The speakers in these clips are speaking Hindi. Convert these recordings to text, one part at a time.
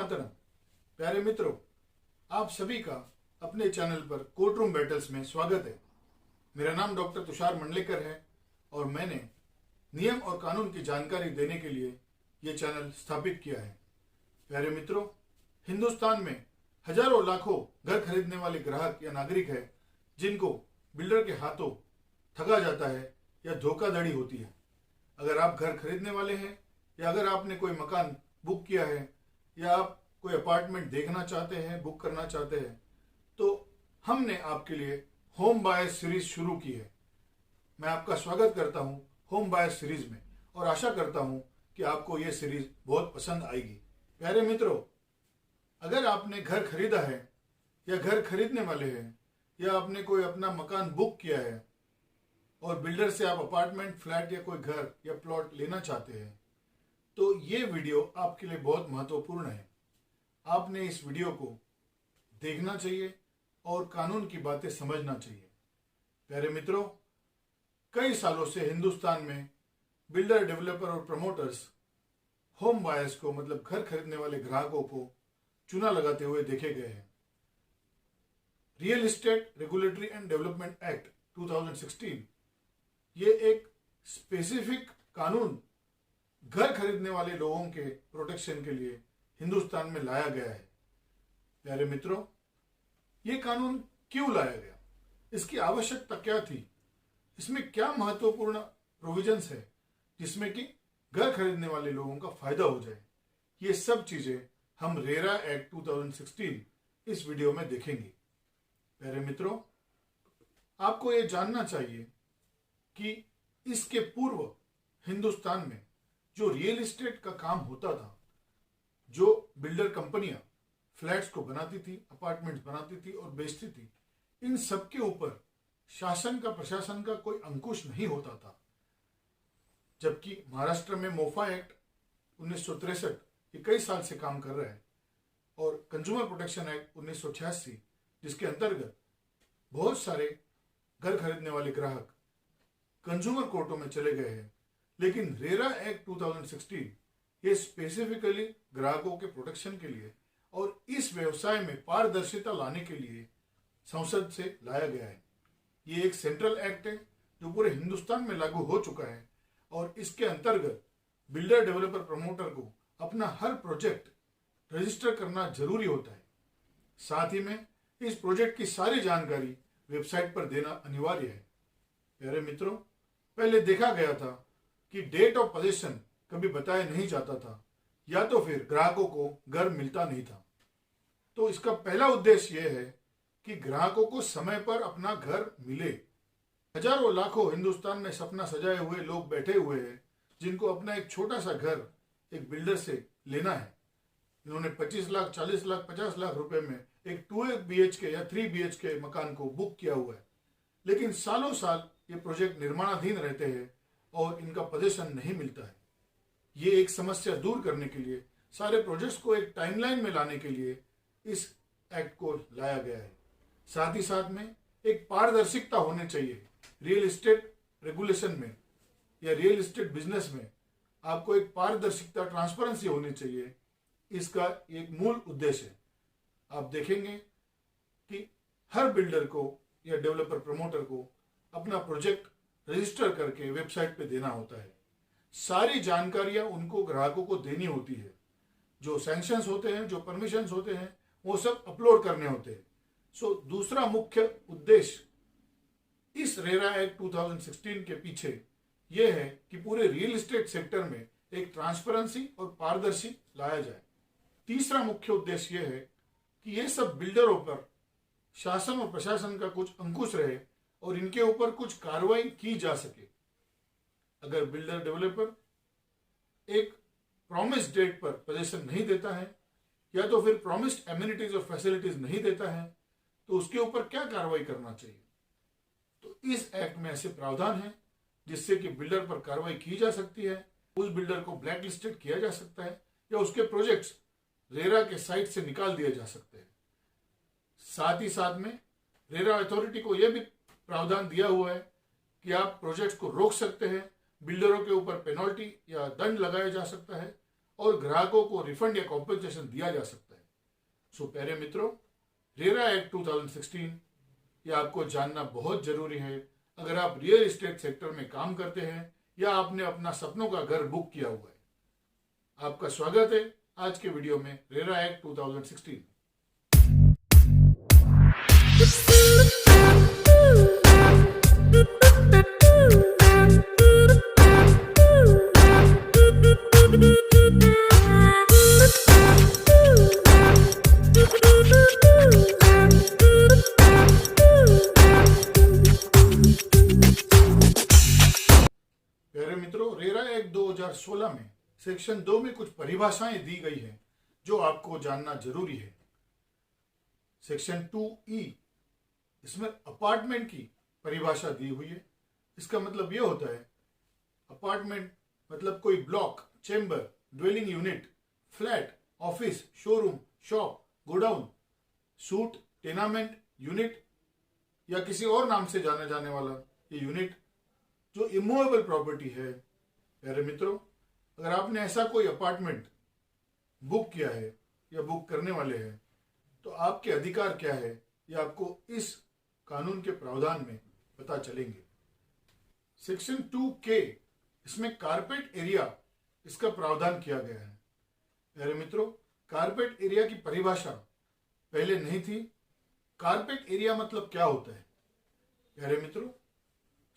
मातरम। प्यारे मित्रों, आप सभी का अपने चैनल पर कोर्ट रूम बैटल्स में स्वागत है। मेरा नाम डॉक्टर तुषार मंडलेकर है और मैंने नियम और कानून की जानकारी देने के लिए ये चैनल स्थापित किया है। प्यारे मित्रों, हिंदुस्तान में हजारों लाखों घर खरीदने वाले ग्राहक या नागरिक है जिनको बिल्डर के हाथों ठगा जाता है या धोखाधड़ी होती है। अगर आप घर खरीदने वाले हैं या अगर आपने कोई मकान बुक किया है या आप कोई अपार्टमेंट देखना चाहते हैं, बुक करना चाहते हैं, तो हमने आपके लिए होम बायर्स सीरीज शुरू की है। मैं आपका स्वागत करता हूं होम बायर्स सीरीज में और आशा करता हूं कि आपको ये सीरीज बहुत पसंद आएगी। प्यारे मित्रों, अगर आपने घर खरीदा है या घर खरीदने वाले हैं या आपने कोई अपना मकान बुक किया है और बिल्डर से आप अपार्टमेंट, फ्लैट या कोई घर या प्लॉट लेना चाहते हैं, तो ये वीडियो आपके लिए बहुत महत्वपूर्ण है। आपने इस वीडियो को देखना चाहिए और कानून की बातें समझना चाहिए। प्यारे मित्रों, कई सालों से हिंदुस्तान में बिल्डर, डेवलपर और प्रमोटर्स होम बायर्स को, मतलब घर खरीदने वाले ग्राहकों को चूना लगाते हुए देखे गए हैं। Real estate regulatory and development act 2016 ये एक स्पेसिफिक कानून घर खरीदने वाले लोगों के प्रोटेक्शन के लिए हिंदुस्तान में लाया गया है। प्यारे मित्रों, ये कानून क्यों लाया गया, इसकी आवश्यकता क्या थी, इसमें क्या महत्वपूर्ण प्रोविजंस है जिसमें कि घर खरीदने वाले लोगों का फायदा हो जाए, ये सब चीजें हम रेरा एक्ट 2016 इस वीडियो में देखेंगे। प्यारे मित्रों, आपको ये जानना चाहिए कि इसके पूर्व हिंदुस्तान में जो रियल एस्टेट का काम होता था, जो बिल्डर कंपनियां फ्लैट्स को बनाती थी, अपार्टमेंट्स बनाती थी और बेचती थी, इन सब के ऊपर शासन का, प्रशासन का कोई अंकुश नहीं होता था। जबकि महाराष्ट्र में मोफा एक्ट 1963 ये कई साल से काम कर रहा है और कंज्यूमर प्रोटेक्शन एक्ट 1986 जिसके अंतर्गत बहुत सारे घर खरीदने वाले ग्राहक कंज्यूमर कोर्टों में चले गए हैं, लेकिन रेरा एक्ट 2016 ये स्पेसिफिकली ग्राहकों के प्रोटेक्शन के लिए और इस व्यवसाय में पारदर्शिता लाने के लिए संसद से लाया गया है। ये एक सेंट्रल एक्ट है जो पूरे हिंदुस्तान में लागू हो चुका है और इसके अंतर्गत बिल्डर, डेवलपर, प्रमोटर को अपना हर प्रोजेक्ट रजिस्टर करना जरूरी होता है। साथ ही में इस प्रोजेक्ट की सारी जानकारी वेबसाइट पर देना अनिवार्य है। प्यारे मित्रों, पहले देखा गया था कि डेट ऑफ पोजेशन कभी बताया नहीं जाता था या तो फिर ग्राहकों को घर मिलता नहीं था। तो इसका पहला उद्देश्य यह है कि ग्राहकों को समय पर अपना घर मिले। हजारों लाखों हिंदुस्तान में सपना सजाए हुए लोग बैठे हुए हैं जिनको अपना एक छोटा सा घर एक बिल्डर से लेना है। इन्होंने 25 लाख, 40 लाख, 50 लाख रुपए में एक 2 BHK या 3 BHK मकान को बुक किया हुआ है, लेकिन सालों साल ये प्रोजेक्ट निर्माणाधीन रहते हैं और इनका पोजीशन नहीं मिलता है। ये एक समस्या दूर करने के लिए, सारे प्रोजेक्ट्स को एक टाइमलाइन में लाने के लिए इस एक्ट को लाया गया है। साथ ही साथ में एक पारदर्शिता होनी चाहिए रियल एस्टेट रेगुलेशन में या रियल एस्टेट बिजनेस में। आपको एक पारदर्शिता, ट्रांसपेरेंसी होनी चाहिए, इसका एक मूल उद्देश्य है। आप देखेंगे कि हर बिल्डर को या डेवलपर, प्रमोटर को अपना प्रोजेक्ट रजिस्टर करके वेबसाइट पे देना होता है। सारी जानकारियां उनको, ग्राहकों को देनी होती है। जो सैंक्शंस होते हैं, जो परमिशंस होते हैं, वो सब अपलोड करने होते हैं। सो दूसरा मुख्य उद्देश्य इस रेरा एक्ट 2016 के पीछे यह है कि पूरे रियल एस्टेट सेक्टर में एक ट्रांसपेरेंसी और पारदर्शी लाया जाए। तीसरा मुख्य उद्देश्य यह है कि ये सब बिल्डरों पर शासन और प्रशासन का कुछ अंकुश रहे और इनके ऊपर कुछ कार्रवाई की जा सके। अगर बिल्डर, डेवलपर एक प्रॉमिस डेट पर पोजीशन नहीं देता है या तो फिर प्रॉमिस्ड एमिनिटीज और फैसिलिटीज नहीं देता है, तो उसके ऊपर क्या कार्रवाई करना चाहिए। तो इस एक्ट में ऐसे प्रावधान है जिससे कि बिल्डर पर कार्रवाई की जा सकती है, उस बिल्डर को ब्लैक लिस्टेड किया जा सकता है या उसके प्रोजेक्ट्स रेरा के साइट से निकाल दिए जा सकते हैं। साथ ही साथ में रेरा अथॉरिटी को यह भी प्रावधान दिया हुआ है कि आप प्रोजेक्ट्स को रोक सकते हैं, बिल्डरों के ऊपर पेनल्टी या दंड लगाया जा सकता है और ग्राहकों को रिफंड या कॉम्पेंसेशन दिया जा सकता है। सो प्यारे मित्रों, रेरा एक्ट 2016 ये आपको जानना बहुत जरूरी है अगर आप रियल एस्टेट सेक्टर में काम करते हैं या आपने अपना सपनों का घर बुक किया हुआ है। आपका स्वागत है आज के वीडियो में रेरा एक्ट 2016। प्यारे मित्रों, रेरा एक्ट 2016 में सेक्शन 2 में कुछ परिभाषाएं दी गई हैं जो आपको जानना जरूरी है। सेक्शन 2E, इसमें अपार्टमेंट की परिभाषा दी हुई है। इसका मतलब यह होता है, अपार्टमेंट मतलब कोई block, chamber, dwelling unit, flat, office, showroom, shop, godown, suit, tenement unit या किसी और नाम से जाने जाने वाला ये यूनिट जो इमूवेबल प्रॉपर्टी है। प्यारे मित्रों, अगर आपने ऐसा कोई अपार्टमेंट बुक किया है या बुक करने वाले हैं तो आपके अधिकार क्या है ये आपको इस कानून के प्रावधान में पता चलेंगे। सेक्शन 2K, इसमें कारपेट एरिया, इसका प्रावधान किया गया है। प्यारे मित्रों, कारपेट एरिया की परिभाषा पहले नहीं थी। कारपेट एरिया मतलब क्या होता है? प्यारे मित्रों,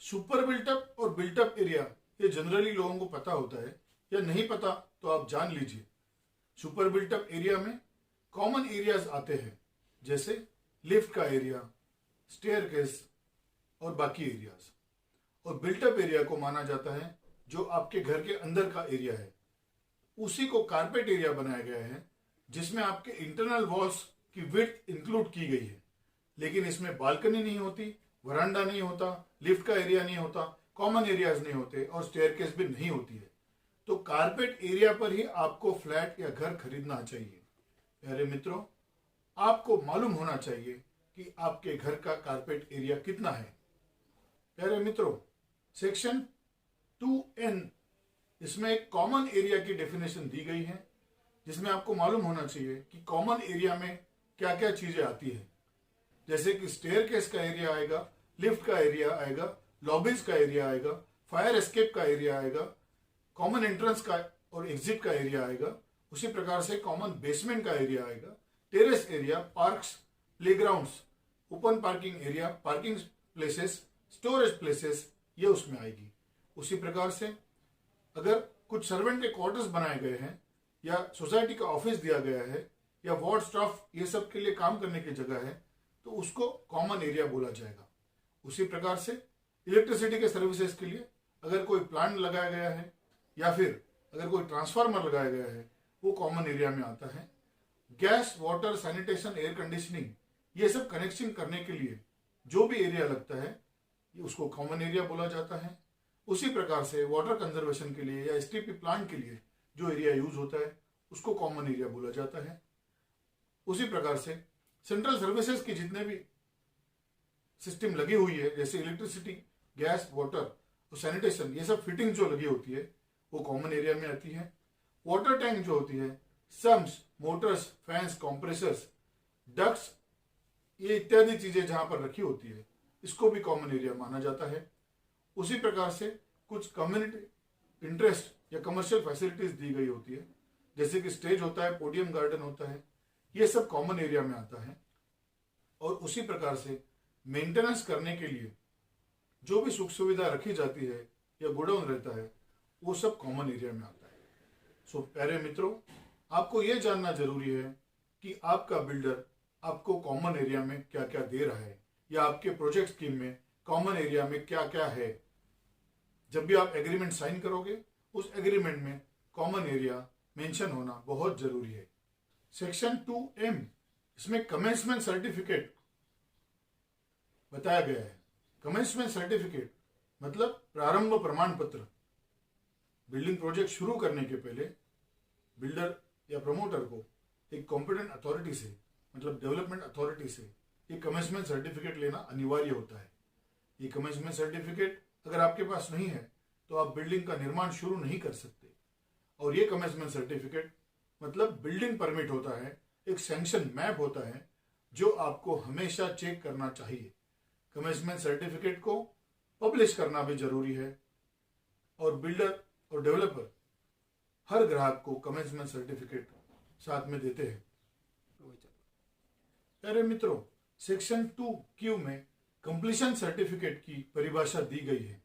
सुपर बिल्टअप और बिल्टअप एरिया ये जनरली लोगों को पता होता है, या नहीं पता तो आप जान लीजिए। सुपर बिल्टअप एरिया में कॉमन एरियाज आते हैं, जैसे लिफ्ट का एरिया, स्टेयरकेस और बाकी एरियाज। और बिल्टअप एरिया को माना जाता है जो आपके घर के अंदर का एरिया है। उसी को कारपेट एरिया बनाया गया है जिसमें आपके इंटरनल वॉल्स की विड्थ इंक्लूड की गई है, लेकिन इसमें बालकनी नहीं होती, वरांडा नहीं होता, लिफ्ट का एरिया नहीं होता, कॉमन एरियाज नहीं होते और स्टेयरकेस भी नहीं होती है। तो कारपेट एरिया पर ही आपको फ्लैट या घर खरीदना चाहिए। प्यारे मित्रों, आपको मालूम होना चाहिए कि आपके घर का कारपेट एरिया कितना है। प्यारे मित्रों, सेक्शन 2N, इसमें एक कॉमन एरिया की डेफिनेशन दी गई है जिसमें आपको मालूम होना चाहिए कि कॉमन एरिया में क्या क्या चीजें आती है, जैसे कि स्टेयरकेस का एरिया आएगा, लिफ्ट का एरिया आएगा, लॉबीज का एरिया आएगा, फायर एस्केप का एरिया आएगा, कॉमन एंट्रेंस का और एग्जिट का एरिया आएगा। उसी प्रकार से कॉमन बेसमेंट का एरिया आएगा, terrace area, parks, playgrounds, open parking area, parking places, storage places, ये उसमें आएगी। उसी प्रकार से अगर कुछ सर्वेंट के क्वार्टर्स बनाए गए हैं या सोसाइटी का ऑफिस दिया गया है या वार्ड स्टाफ ये सब के लिए काम करने की जगह है तो उसको कॉमन एरिया बोला जाएगा। उसी प्रकार से इलेक्ट्रिसिटी के सर्विसेज के लिए अगर कोई प्लांट लगाया गया है या फिर अगर कोई ट्रांसफार्मर लगाया गया है वो कॉमन एरिया में आता है। Gas, water, sanitation, air conditioning ये सब कनेक्शन करने के लिए जो भी एरिया लगता है उसको कॉमन एरिया बोला जाता है। उसी प्रकार से वाटर कंजर्वेशन के लिए या एसटीपी प्लांट के लिए जो एरिया यूज होता है उसको कॉमन एरिया बोला जाता है। उसी प्रकार से सेंट्रल सर्विसेज की जितने भी सिस्टम लगी हुई है, जैसे इलेक्ट्रिसिटी, गैस, वाटर और सैनिटेशन, ये सब फिटिंग जो लगी होती है वो कॉमन एरिया में आती है। वाटर टैंक जो होती है, sums, Motors, fans, compressors, ducts, ये इत्यादि चीजें जहां पर रखी होती है इसको भी कॉमन एरिया माना जाता है। उसी प्रकार से कुछ कम्युनिटी इंटरेस्ट या कमर्शियल फैसिलिटीज दी गई होती है, जैसे कि स्टेज होता है, पोडियम गार्डन होता है, ये सब कॉमन एरिया में आता है। और उसी प्रकार से मेंटेनेंस करने के लिए जो भी सुख सुविधा रखी जाती है या गोडाउन रहता है वो सब कॉमन एरिया में आता है। सो प्यारे मित्रों, आपको यह जानना जरूरी है कि आपका बिल्डर आपको कॉमन एरिया में क्या क्या दे रहा है या आपके प्रोजेक्ट स्कीम में कॉमन एरिया में क्या क्या है। जब भी आप एग्रीमेंट साइन करोगे उस एग्रीमेंट में कॉमन एरिया मेंशन होना बहुत जरूरी है। सेक्शन 2M, इसमें कमेंसमेंट सर्टिफिकेट बताया गया है। कमेंसमेंट सर्टिफिकेट मतलब प्रारंभ प्रमाण पत्र। बिल्डिंग प्रोजेक्ट शुरू करने के पहले बिल्डर या प्रमोटर को एक कॉम्पिटेंट अथॉरिटी से, मतलब डेवलपमेंट अथॉरिटी से, ये कमेंसमेंट सर्टिफिकेट लेना अनिवार्य होता है। ये कमेंसमेंट सर्टिफिकेट अगर आपके पास नहीं है तो आप बिल्डिंग का निर्माण शुरू नहीं कर सकते। और ये कमेंसमेंट सर्टिफिकेट मतलब बिल्डिंग परमिट होता है, एक सैंक्शन मैप होता है जो आपको हमेशा चेक करना चाहिए। कमेंसमेंट सर्टिफिकेट को पब्लिश करना भी जरूरी है और बिल्डर और डेवलपर हर ग्राहक को कमेंसमेंट सर्टिफिकेट साथ में देते हैं। प्यारे मित्रों, सेक्शन 2Q में कंप्लीशन सर्टिफिकेट की परिभाषा दी गई है।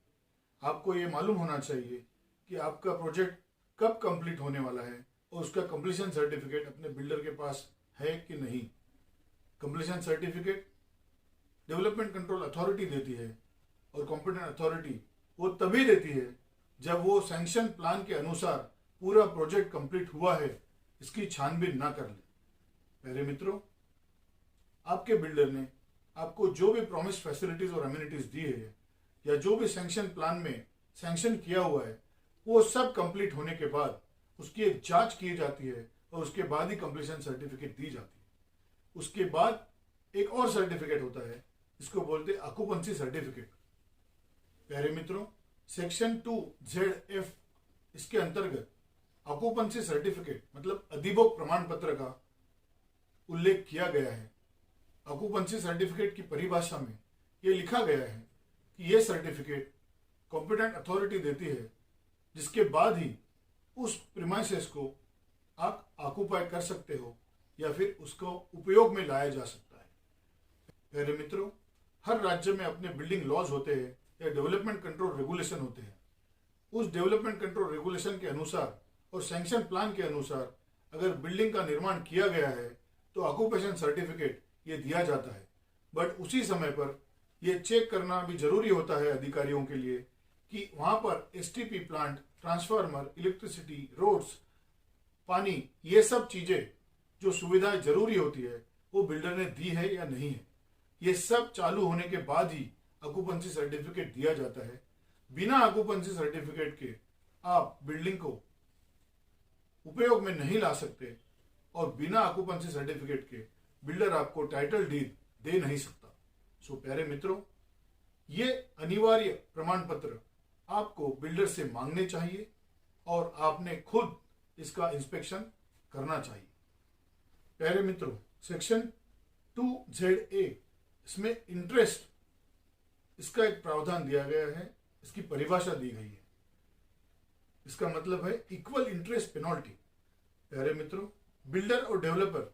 आपको ये मालूम होना चाहिए कि आपका प्रोजेक्ट कब कंप्लीट होने वाला है और उसका कंप्लीशन सर्टिफिकेट अपने बिल्डर के पास है कि नहीं। Completion certificate development control authority देती है और कॉम्पिटेंट अथॉरिटी वो तभी देती है जब वो सैंक्शन प्लान के अनुसार पूरा प्रोजेक्ट कंप्लीट हुआ है, इसकी छानबीन ना कर ले। प्यारे मित्रों, आपके बिल्डर ने आपको जो भी प्रॉमिस फैसिलिटीज और एमिनिटीज दी है या जो भी सैंक्शन प्लान में सैंक्शन किया हुआ है, वो सब कंप्लीट होने के बाद उसकी एक जांच की जाती है और उसके बाद ही कंप्लीशन सर्टिफिकेट दी जाती है। उसके बाद एक और सर्टिफिकेट होता है, इसको बोलते हैं ऑक्यूपेंसी सर्टिफिकेट। प्यारे मित्रों, सेक्शन 2ZF इसके अंतर्गत ऑक्यूपेंसी सर्टिफिकेट मतलब अधिभोग प्रमाण पत्र का उल्लेख किया गया है। ऑक्यूपेंसी सर्टिफिकेट की परिभाषा में यह लिखा गया है कि यह सर्टिफिकेट कॉम्पिटेंट अथॉरिटी देती है, जिसके बाद ही उस प्रीमाइसेस को आप ऑक्यूपाई कर सकते हो या फिर उसको उपयोग में लाया जा सकता है। प्यारे मित्रों, हर राज्य में अपने बिल्डिंग लॉज होते हैं या डेवलपमेंट कंट्रोल रेगुलेशन होते हैं। उस डेवलपमेंट कंट्रोल रेगुलेशन के अनुसार और सैंक्शन प्लान के अनुसार अगर बिल्डिंग का निर्माण किया गया है तो ऑक्यूपेशन सर्टिफिकेट ये दिया जाता है। बट उसी समय पर यह चेक करना भी जरूरी होता है अधिकारियों के लिए कि वहां पर STP plant, transformer, electricity, roads, पानी, ये सब चीजें जो सुविधाएं जरूरी होती है वो बिल्डर ने दी है या नहीं है। ये सब चालू होने के बाद ही ऑक्यूपेंसी सर्टिफिकेट दिया जाता है। बिना ऑक्यूपेंसी सर्टिफिकेट के आप बिल्डिंग को उपयोग में नहीं ला सकते और बिना ऑक्यूपेंसी सर्टिफिकेट के बिल्डर आपको टाइटल डीड दे नहीं सकता। सो प्यारे मित्रों, ये अनिवार्य प्रमाण पत्र आपको बिल्डर से मांगने चाहिए और आपने खुद इसका इंस्पेक्शन करना चाहिए। प्यारे मित्रों, सेक्शन 2ZA इसमें इंटरेस्ट इसका एक प्रावधान दिया गया है, इसकी परिभाषा दी गई है। इसका मतलब है इक्वल इंटरेस्ट पेनल्टी। प्यारे मित्रों, बिल्डर और डेवलपर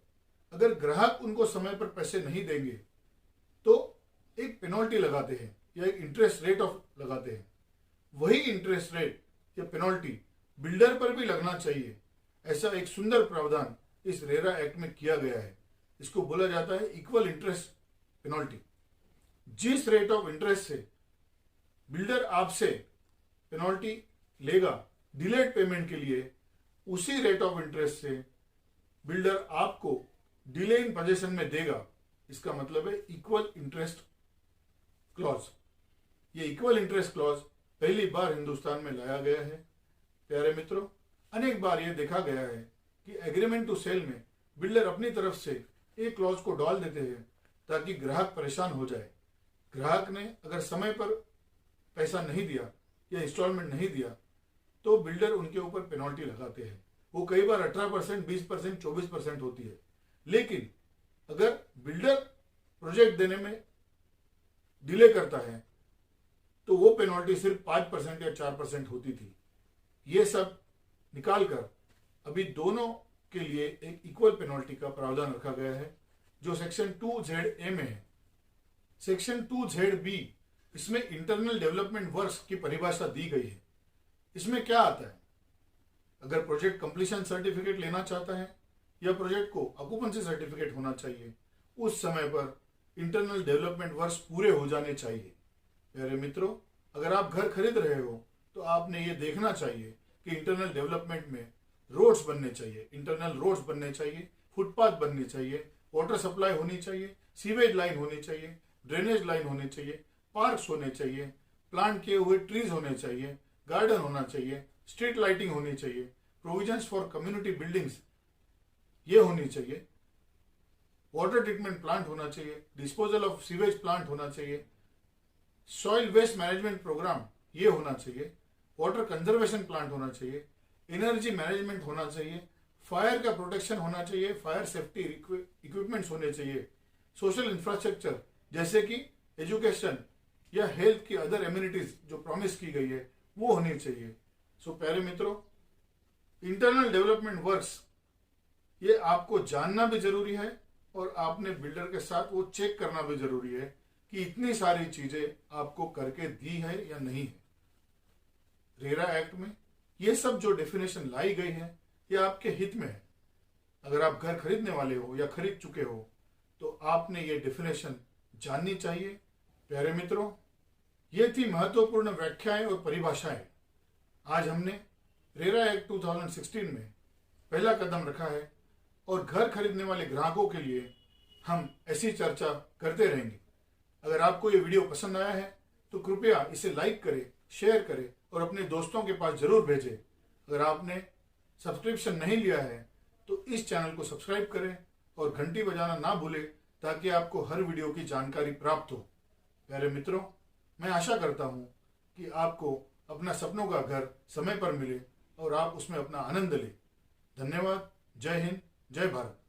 अगर ग्राहक उनको समय पर पैसे नहीं देंगे तो एक पेनल्टी लगाते हैं या एक इंटरेस्ट रेट ऑफ लगाते हैं। वही इंटरेस्ट रेट या पेनल्टी बिल्डर पर भी लगना चाहिए, ऐसा एक सुंदर प्रावधान इस रेरा एक्ट में किया गया है। इसको बोला जाता है इक्वल इंटरेस्ट पेनल्टी। जिस रेट ऑफ इंटरेस्ट से बिल्डर आपसे पेनल्टी लेगा डिलेड पेमेंट के लिए, उसी रेट ऑफ इंटरेस्ट से बिल्डर आपको डिले इन पोजेशन में देगा। इसका मतलब है इक्वल इंटरेस्ट क्लॉज। ये इक्वल इंटरेस्ट क्लॉज पहली बार हिंदुस्तान में लाया गया है। प्यारे मित्रों, अनेक बार यह देखा गया है कि एग्रीमेंट टू सेल में बिल्डर अपनी तरफ से एक क्लॉज को डाल देते हैं ताकि ग्राहक परेशान हो जाए। ग्राहक ने अगर समय पर पैसा नहीं दिया या इंस्टॉलमेंट नहीं दिया तो बिल्डर उनके ऊपर पेनल्टी लगाते हैं। वो कई बार 18%, 20%, 24% होती है। लेकिन अगर बिल्डर प्रोजेक्ट देने में डिले करता है तो वो पेनल्टी सिर्फ 5% या 4% होती थी। ये सब निकालकर अभी दोनों के लिए एक इक्वल पेनल्टी का प्रावधान रखा गया है जो सेक्शन 2ZA में है। सेक्शन 2ZB इसमें इंटरनल डेवलपमेंट वर्क्स की परिभाषा दी गई है। इसमें क्या आता है? अगर प्रोजेक्ट कंप्लीशन सर्टिफिकेट लेना चाहता है या प्रोजेक्ट को ऑक्यूपेंसी सर्टिफिकेट होना चाहिए, उस समय पर इंटरनल डेवलपमेंट वर्क्स पूरे हो जाने चाहिए। प्यारे मित्रों, अगर आप घर खरीद रहे हो तो आपने ये देखना चाहिए कि इंटरनल डेवलपमेंट में रोड्स बनने चाहिए, इंटरनल रोड्स बनने चाहिए, फुटपाथ बनने चाहिए, वाटर सप्लाई होनी चाहिए, सीवेज लाइन होनी चाहिए, ड्रेनेज लाइन होनी चाहिए, पार्क्स होने चाहिए, प्लांट किए हुए ट्रीज होने चाहिए, गार्डन होना चाहिए, स्ट्रीट लाइटिंग होनी चाहिए, प्रोविजंस फॉर कम्युनिटी बिल्डिंग्स ये होनी चाहिए, वाटर ट्रीटमेंट प्लांट होना चाहिए, डिस्पोजल ऑफ सीवेज प्लांट होना चाहिए, सॉइल वेस्ट मैनेजमेंट प्रोग्राम ये होना चाहिए, वाटर कंजर्वेशन प्लांट होना चाहिए, एनर्जी मैनेजमेंट होना चाहिए, फायर का प्रोटेक्शन होना चाहिए, फायर सेफ्टी इक्विपमेंट्स होने चाहिए, सोशल इंफ्रास्ट्रक्चर जैसे कि एजुकेशन या हेल्थ की अदर एम्यूनिटीज जो प्रॉमिस की गई है वो होनी चाहिए। सो प्यारे मित्रों, इंटरनल डेवलपमेंट वर्क्स ये आपको जानना भी जरूरी है और आपने बिल्डर के साथ वो चेक करना भी जरूरी है कि इतनी सारी चीजें आपको करके दी है या नहीं है। रेरा एक्ट में ये सब जो डेफिनेशन लाई गई है ये आपके हित में है। अगर आप घर खरीदने वाले हो या खरीद चुके हो तो आपने ये डेफिनेशन जाननी चाहिए। प्यारे मित्रों, ये थी महत्वपूर्ण व्याख्याएं और परिभाषाएं। आज हमने रेरा एक्ट 2016 में पहला कदम रखा है और घर खरीदने वाले ग्राहकों के लिए हम ऐसी चर्चा करते रहेंगे। अगर आपको ये वीडियो पसंद आया है तो कृपया इसे लाइक करें, शेयर करें और अपने दोस्तों के पास जरूर भेजें। अगर आपने सब्सक्रिप्शन नहीं लिया है तो इस चैनल को सब्सक्राइब करें और घंटी बजाना ना भूलें ताकि आपको हर वीडियो की जानकारी प्राप्त हो। प्यारे मित्रों, मैं आशा करता हूं कि आपको अपना सपनों का घर समय पर मिले और आप उसमें अपना आनंद लें। धन्यवाद। जय हिंद, जय भारत।